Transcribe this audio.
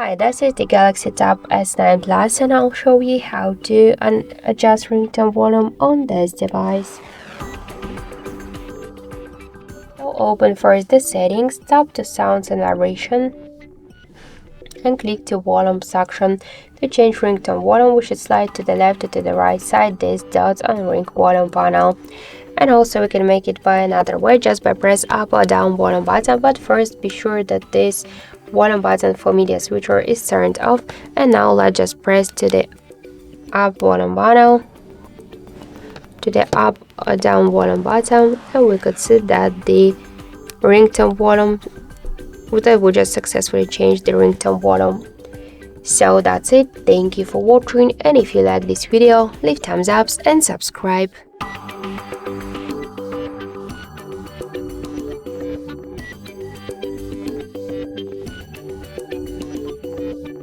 Hi, this is the Galaxy Tab S9 Plus and I'll show you how to adjust ringtone volume on this device. So open first the settings, tap to sounds and vibration and click to volume section. To change ringtone volume, we should slide to the left or to the right side these dots on ring volume panel. And also we can make it by another way, just by press up or down volume button, but first be sure that this volume button for media switcher is turned off. And now let's just press to the up volume panel, to the up or down volume button, and we could see that the ringtone volume, that we just successfully changed the ringtone volume. So that's it. Thank you for watching, and if you like this video, leave thumbs up and subscribe.